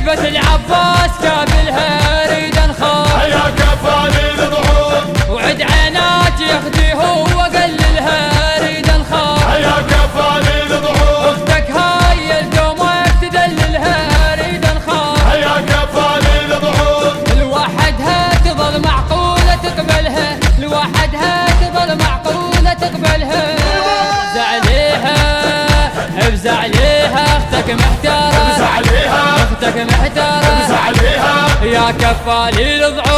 خليفة العباس كابلها اريد انخاف، يا كفالي الضعون وعد عينات يخدي هو قللها اريد انخاف، يا كفالي الضعون اختك هاي القمك تدللها اريد انخاف، يا كفالي الضعون لوحدها تظل معقولة تقبلها، لوحدها تظل معقولة تقبلها. افزع عليها افزع عليها اختك محتارة، افزع عليها اختك محتارة افزع عليها يا كفالي الضعون.